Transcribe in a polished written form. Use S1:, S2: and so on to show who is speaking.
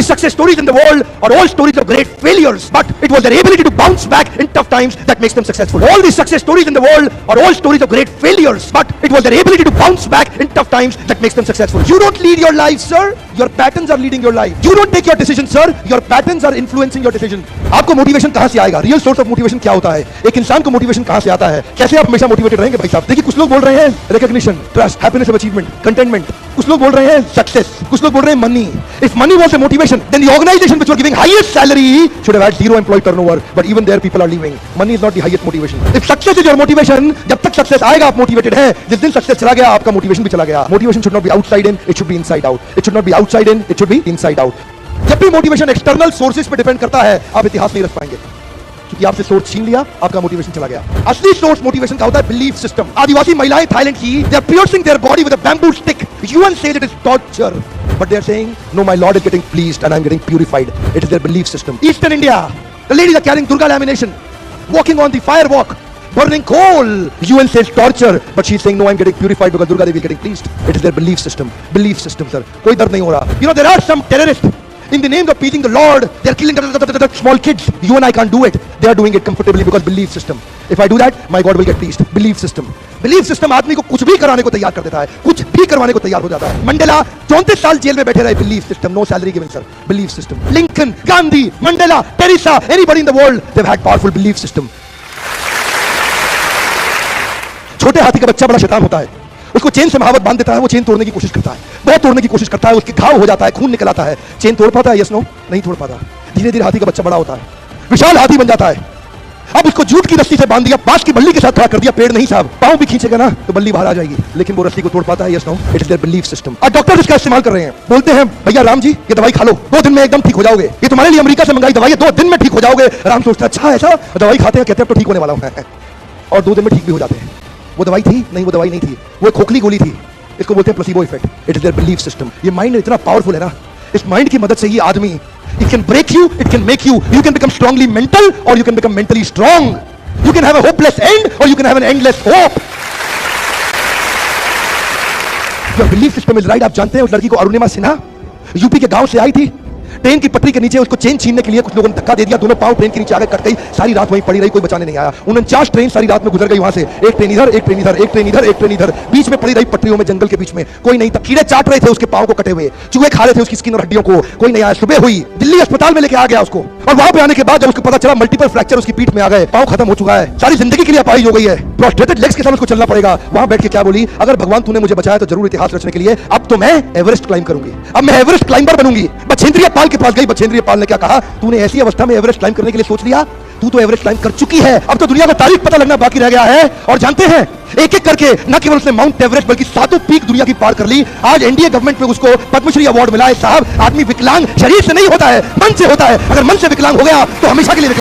S1: the success stories in the world are all stories of great failures, but it was their ability to bounce back in tough times that makes them successful. All the success stories in the world are all stories of great failures, but it was their ability to bounce back in tough times that makes them successful. You don't lead your life, sir. Your patterns are leading your life. You don't take your decisions, sir. Your patterns are influencing your decision. आपको motivation कहां से आएगा? Real source of motivation क्या होता है? एक इंसान को मोटिवेशन कहां से आता है? कैसे आप हमेशा मोटिवेटेड रहेंगे भाई साहब? देखिए, कुछ लोग बोल रहे हैं recognition, trust, happiness of achievement, containment. कुछ लोग बोल रहे हैं सक्सेस. कुछ लोग बोल रहे हैं money. If money was a motivation, then the organization which were giving highest salary should have had zero employee turnover. But even there, people are leaving. Money is not the highest motivation. If success is your motivation, जब तक success आएगा आप motivated हैं. जिस दिन success चला गया, आपका मोटिवेशन भी चला गया. Motivation should not be outside in, it should be inside out. It should not be outside in, it should be inside out. जब भी मोटिवेशन एक्सटर्नल सोर्सेज पे डिपेंड करता है, आप इतिहास नहीं रख पाएंगे, क्योंकि आपसे सोर्स छीन लिया, आपका मोटिवेशन चला गया. असली सोर्स मोटिवेशन का होता है बिलीफ सिस्टम. आदिवासी महिलाएं थाईलैंड की, they are piercing their body with a bamboo stick. UN says it is torture, but they are saying, no, my Lord is getting pleased and I am getting purified. It is their belief system. Eastern India, the ladies are carrying Durga lamination, walking on the fire walk, burning coal. UN says torture, but she is saying, no, I am getting purified because Durga Devi is getting pleased. It is their belief system. Belief system, sir. कोई दर्द नहीं हो रहा. You know, there are some terrorists. In the name of pleasing the Lord, they are killing small kids. You and I can't do it. They are doing it comfortably because belief system. If I do that, my God will get pleased. Belief system. Belief system आदमी को कुछ भी कराने को तैयार कर देता है, कुछ भी करवाने को तैयार हो जाता है. मंडेला 34 साल जेल में बैठे रहे. Belief system. No salary given, sir. Belief system. Lincoln, Gandhi, Mandela, Teresa, anybody in the world, they've had powerful belief system. छोटे हाथी का बच्चा बड़ा शैतान होता है. उसको चेन से महावत बांध देता है, वो चेन तोड़ने की कोशिश करता है, बहुत तोड़ने की कोशिश करता है, उसके घाव हो जाता है, खून निकल आता है. चेन तोड़ पाता है? यस नो, नहीं तोड़ पाता. धीरे धीरे हाथी का बच्चा बड़ा होता है, विशाल हाथी बन जाता है. अब उसको जूट की रस्सी से बांध दिया, बांस की बल्ली के साथ खड़ा कर दिया. पेड़ नहीं साहब, पांव भी खींचेगा ना तो बल्ली बाहर आ जाएगी, लेकिन वो रस्सी को तोड़ पाता है? Yes no. It is their belief system. और डॉक्टर इसका इस्तेमाल कर रहे हैं. बोलते हैं, भैया राम जी, ये दवाई खा लो, 2 दिन में एकदम ठीक हो जाओगे. ये तुम्हारे लिए अमेरिका से मंगाई दवाई है, 2 दिन में ठीक हो जाओगे. राम सोचता है, अच्छा ऐसा? दवाई खाते हैं, कहते हैं तो ठीक होने वाला हूं, और 2 दिन में ठीक भी हो जाते हैं. वो दवाई थी? नहीं, वो दवाई नहीं थी, वो एक खोखली गोली थी. इसको बोलते हैं placebo effect. It is their belief system. ये माइंड इतना पावरफुल है ना, इस माइंड की मदद से ही आदमी, it can break you, it can make you. You can become strongly mental और you can become mentally strong. You can have a hopeless and और you can have an endless hope. Your belief system is right. आप जानते हैं उस लड़की को Arunima Sinha UP के गांव से आई थी. ट्रेन की पटरी के नीचे उसको चेन छीनने के लिए कुछ लोगों ने धक्का दे दिया. दोनों पांव ट्रेन के नीचे आकर कट गई. सारी रात वहीं पड़ी रही, कोई बचाने नहीं आया. 49 ट्रेन सारी रात में गुजर गई वहां से. एक ट्रेन इधर, एक ट्रेन इधर, एक ट्रेन इधर, एक ट्रेन इधर, बीच में पड़ी रही पटरियों में, जंगल के बीच में. कोई नहीं था. कीड़े चाट रहे थे उसके पांव को कटे हुए, चूहे खा रहे थे उसकी स्किन और हड्डियों को. कोई नहीं आया. सुबह हुई, दिल्ली अस्पताल में लेके आ गया उसको, और वहां पे आने के बाद जब उसको पता चला मल्टीपल फ्रैक्चर उसकी पीठ में आ गए, पांव खत्म हो चुका है, सारी जिंदगी के लिए अपाहिज हो गई है, प्रोस्ट्रेटेड लेग्स के साथ उसको चलना पड़ेगा. वहां बैठ के क्या बोली? अगर भगवान तूने मुझे बचाया तो जरूर इतिहास रचने के लिए अब तो मैं एवरेस्ट क्लाइंब करूंगी, अब मैं एवरेस्ट क्लाइंबर बनूंगी. बछेंद्रिया पाल के पास गई. बछेंद्रिया पाल ने क्या कहा? तूने ऐसी अवस्था में एवरेस्ट क्लाइंब करने के लिए सोच लिया? तू तो एवरेस्ट क्लाइंब कर चुकी है, अब तो दुनिया का तारीख पता लगना बाकी रह गया है. और जानते हैं, एक एक करके न केवल उसने माउंट एवरेस्ट बल्कि 7 पीक दुनिया की पार कर ली. आज एनडीए गवर्नमेंट में उसको पद्मश्री अवार्ड मिला है. साहब, आदमी विकलांग शरीर से नहीं होता है, मन से होता है. अगर मन से विकलांग हो गया तो हमेशा के लिए